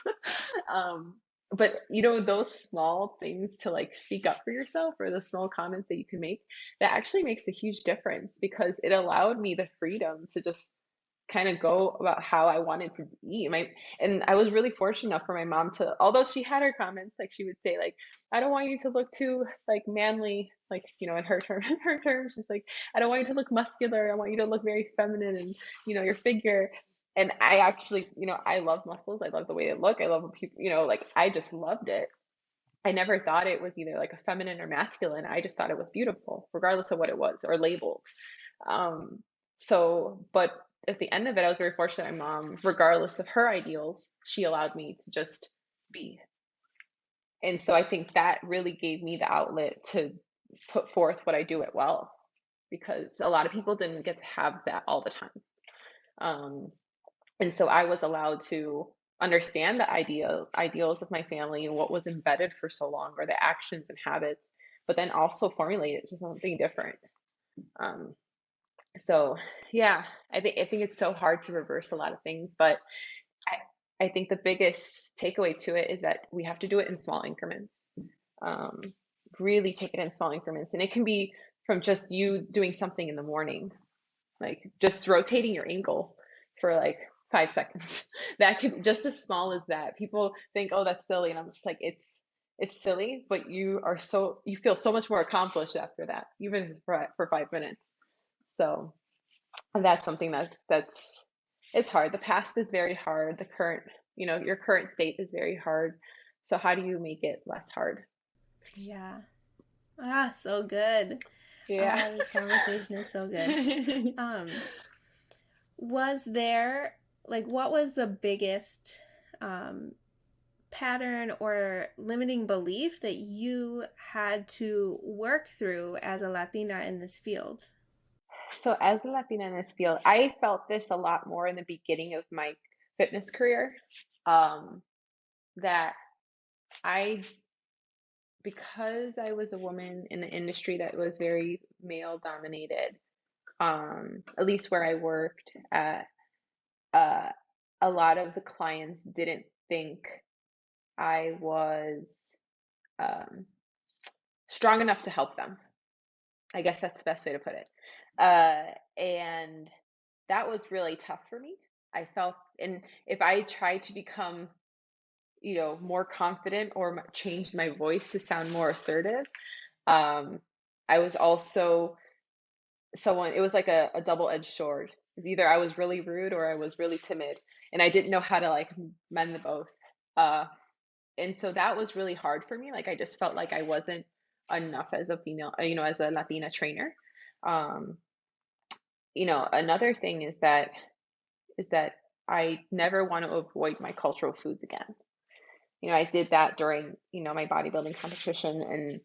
But those small things to like speak up for yourself, or the small comments that you can make, that actually makes a huge difference because it allowed me the freedom to just kind of go about how I wanted to eat. And I was really fortunate enough for my mom to, although she had her comments, like she would say, like, I don't want you to look too like manly, like, in her term, in her terms, she's like, I don't want you to look muscular. I want you to look very feminine and, your figure. And I actually, I love muscles. I love the way they look. I love when people, like I just loved it. I never thought it was either like a feminine or masculine. I just thought it was beautiful, regardless of what it was or labeled. Um, but at the end of it, I was very fortunate. My mom, regardless of her ideals, she allowed me to just be. And so I think that really gave me the outlet to put forth what I do at Well, because a lot of people didn't get to have that all the time. Um, and so I was allowed to understand the ideals of my family and what was embedded for so long, or the actions and habits, but then also formulate it to something different. Um, so yeah, I think it's so hard to reverse a lot of things, but I think the biggest takeaway to it is that we have to do it in small increments. Um, really take it in small increments, and it can be from just you doing something in the morning, like just rotating your ankle for like 5 seconds. That could, just as small as that. People think, oh, that's silly, and I'm just like, it's silly, but you feel so much more accomplished after that, even for 5 minutes. So that's something that's it's hard. The past is very hard. The current, your current state is very hard. So how do you make it less hard? Yeah. Ah, so good. Yeah. Ah, this conversation is so good. Um, was there like what was the biggest um pattern or limiting belief that you had to work through as a Latina in this field? So as a Latina in this field, I felt this a lot more in the beginning of my fitness career. Um, that I, because I was a woman in an industry that was very male dominated, at least where I worked at, uh, a lot of the clients didn't think I was, um, strong enough to help them. I guess that's the best way to put it. And that was really tough for me. I felt, and if I tried to become, more confident or change my voice to sound more assertive, um, I was also someone, it was like a double-edged sword. It's either I was really rude or I was really timid, and I didn't know how to like mend the both. Uh, and so that was really hard for me. Like I just felt like I wasn't enough as a female, as a Latina trainer. Um, Another thing is that I never want to avoid my cultural foods again. I did that during, my bodybuilding competition, and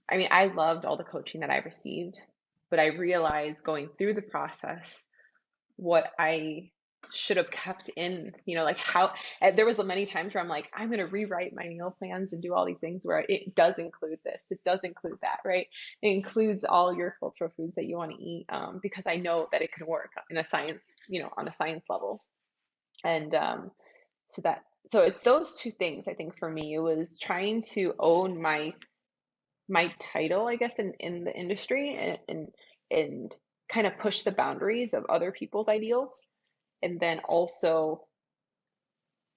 I mean, I loved all the coaching that I received, but I realized going through the process what I should have kept in, like how there was many times where I'm like, I'm going to rewrite my meal plans and do all these things where it does include this, it does include that, right? It includes all your cultural foods that you want to eat, because I know that it can work in a science, on a science level. And so that, so it's those two things. I think for me, it was trying to own my title, I guess, in the industry, and kind of push the boundaries of other people's ideals, and then also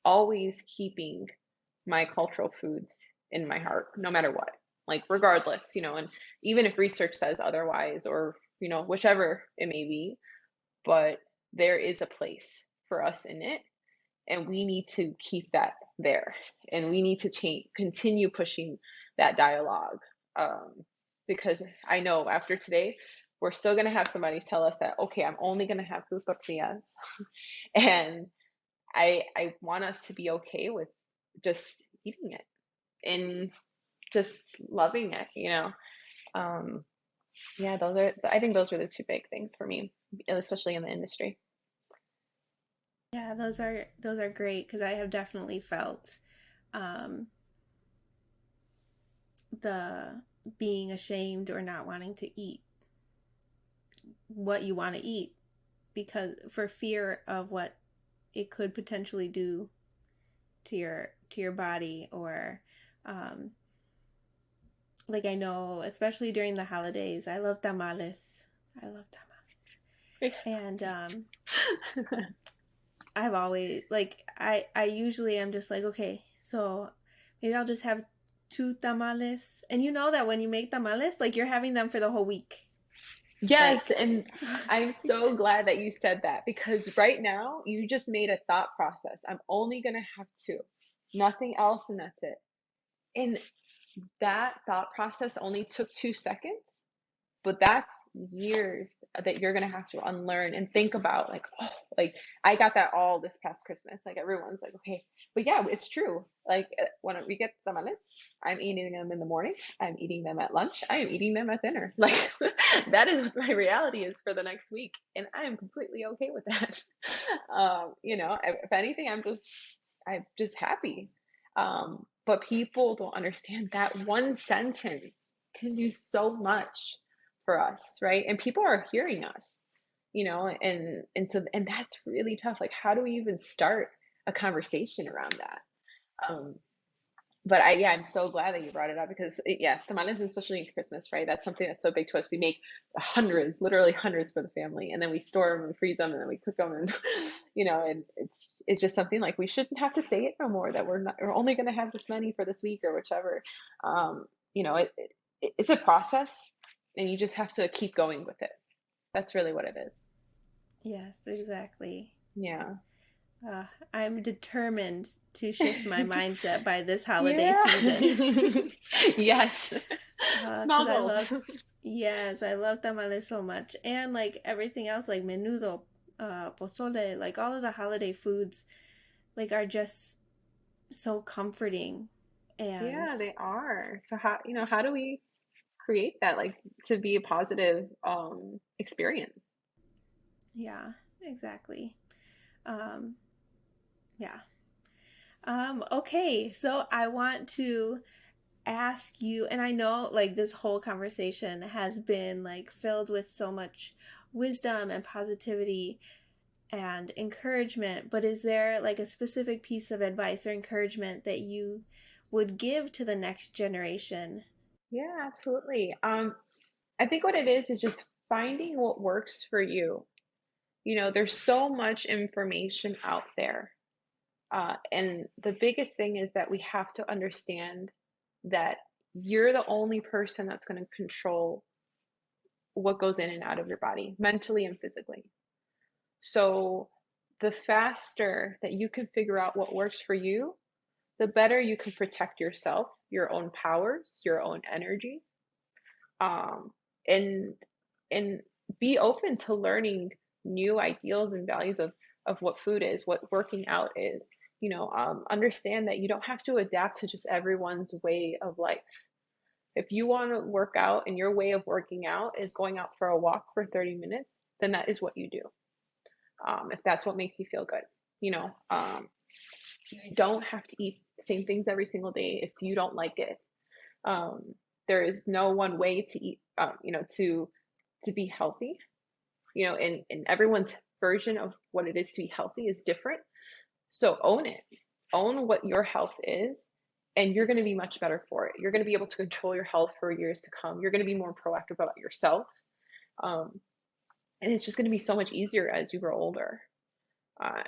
always keeping my cultural foods in my heart, no matter what, like regardless, and even if research says otherwise, or whichever it may be, but there is a place for us in it, and we need to keep that there, and we need to continue pushing that dialogue, um, because I know after today we're still going to have somebody tell us that, okay, I'm only going to have two tortillas, and I want us to be okay with just eating it and just loving it. um, yeah, I think those were the two big things for me, especially in the industry. Yeah, those are great because I have definitely felt um, the being ashamed or not wanting to eat what you want to eat because for fear of what it could potentially do to your body or um, like I know especially during the holidays I love tamales. I love tamales and I've always like I usually am just like okay so maybe I'll just have two tamales and you know that when you make tamales like you're having them for the whole week Yes, like and I'm so glad that you said that, because right now you just made a thought process. I'm only gonna have two, nothing else, and that's it. And that thought process only took 2 seconds, but that's years that you're gonna have to unlearn and think about, like, oh, like I got that all this past Christmas. Like everyone's like, okay, but yeah, it's true. Like when we get tamales, I'm eating them in the morning, I'm eating them at lunch, I am eating them at dinner. Like that is what my reality is for the next week, and I am completely okay with that. If anything, I'm just happy. But people don't understand that one sentence can do so much for us, right? And people are hearing us, and that's really tough. Like, how do we even start a conversation around that? Um, but yeah, I'm so glad that you brought it up, because yeah, tamales, especially in Christmas, right? That's something that's so big to us. We make hundreds, literally hundreds for the family, and then we store them and freeze them, and then we cook them, and and it's just something like we shouldn't have to say it no more, that we're only going to have this many for this week or whichever. Um, it's a process, and you just have to keep going with it. That's really what it is. yes exactly Yeah. uh, I'm determined to shift my mindset by this holiday Yeah. season Yes. because Small I goals. love yes I love tamales so much and like everything else like menudo pozole like all of the holiday foods like are just so comforting and Yeah, they are. So how do we create that, like, to be a positive experience? yeah exactly um yeah okay so I want to ask you and I know like this whole conversation has been like filled with so much wisdom and positivity and encouragement but is there like a specific piece of advice or encouragement that you would give to the next generation Yeah, absolutely. I think what it is just finding what works for you. There's so much information out there. And the biggest thing is that we have to understand that you're the only person that's going to control what goes in and out of your body, mentally and physically. So the faster that you can figure out what works for you, the better you can protect yourself, your own powers, your own energy, um, and and be open to learning new ideals and values of what food is, what working out is. Understand that you don't have to adapt to just everyone's way of life. If you want to work out and your way of working out is going out for a walk for 30 minutes, then that is what you do. If that's what makes you feel good, you know, um, you don't have to eat the same things every single day if you don't like it. Um, there is no one way to eat, to be healthy, and everyone's version of what it is to be healthy is different. So own it, own what your health is, and you're going to be much better for it. You're going to be able to control your health for years to come. You're going to be more proactive about yourself. Um, and it's just going to be so much easier as you grow older.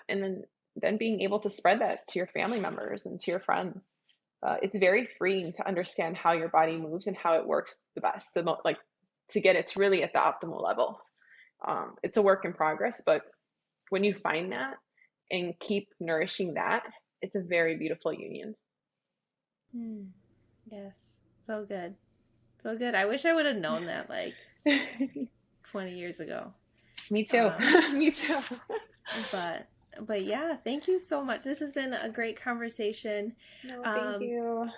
And then being able to spread that to your family members and to your friends. It's very freeing to understand how your body moves and how it works the best, like to get it's really at the optimal level. It's a work in progress, but when you find that and keep nourishing that, it's a very beautiful union. Hmm. Yes. So good. So good. I wish I would have known that like 20 years ago. Me too. Um, Me too. but but yeah, thank you so much. This has been a great conversation. No, thank Um, you.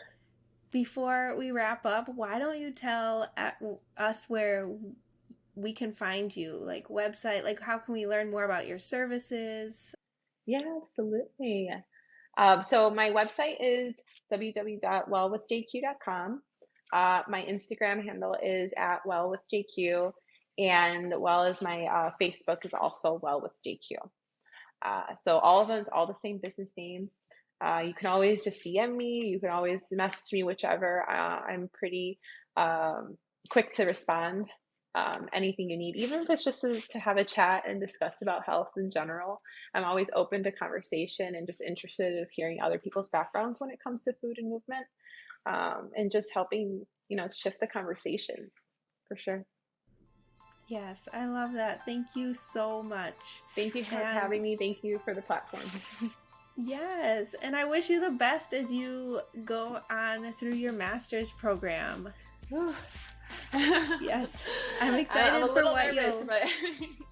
before we wrap up, why don't you tell us where we can find you, like website, like how can we learn more about your services? Yeah, absolutely. So my website is www.wellwithjq.com. My Instagram handle is at wellwithjq, and well as my Facebook is also wellwithjq. So all of them is all the same business name. You can always just DM me. You can always message me, whichever. I'm pretty quick to respond. Anything you need, even if it's just to have a chat and discuss about health in general. I'm always open to conversation and just interested in hearing other people's backgrounds when it comes to food and movement, and just helping, shift the conversation for sure. Yes, I love that. Thank you so much. Thank you for And having me. Thank you for the platform. yes, and I wish you the best as you go on through your master's program. Yes, I'm I'm excited a for little what nervous, you'll. but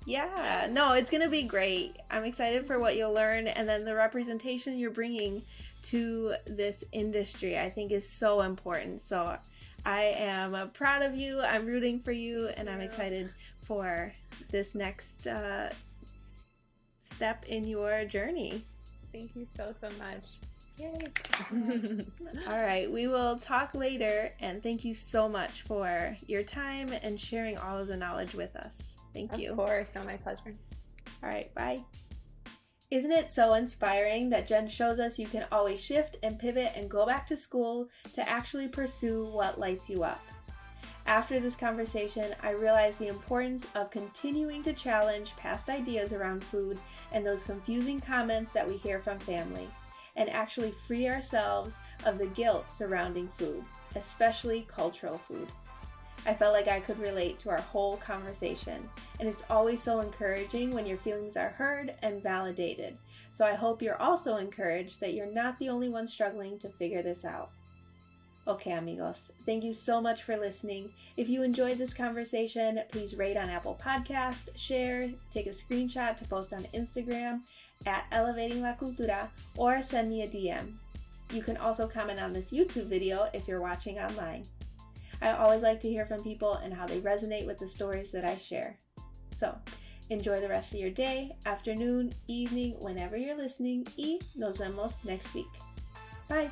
Yeah, no, it's gonna be great. I'm excited for what you'll learn, and then the representation you're bringing to this industry, I think, is so important. So I am proud of you. I'm rooting for you, and I'm excited for this next step in your journey. thank you so, so much. Yay. All right, we will talk later, and thank you so much for your time and sharing all of the knowledge with us. Thank you. Of course, no, my pleasure. All right, bye. Isn't it so inspiring that Jen shows us you can always shift and pivot and go back to school to actually pursue what lights you up? After this conversation, I realized the importance of continuing to challenge past ideas around food and those confusing comments that we hear from family, and actually free ourselves of the guilt surrounding food, especially cultural food. I felt like I could relate to our whole conversation, and it's always so encouraging when your feelings are heard and validated. So I hope you're also encouraged that you're not the only one struggling to figure this out. Okay, amigos, thank you so much for listening. If you enjoyed this conversation, please rate on Apple Podcast, share, take a screenshot to post on Instagram at Elevating La Cultura, or send me a DM. You can also comment on this YouTube video if you're watching online. I always like to hear from people and how they resonate with the stories that I share. So, enjoy the rest of your day, afternoon, evening, whenever you're listening, y nos vemos next week. Bye!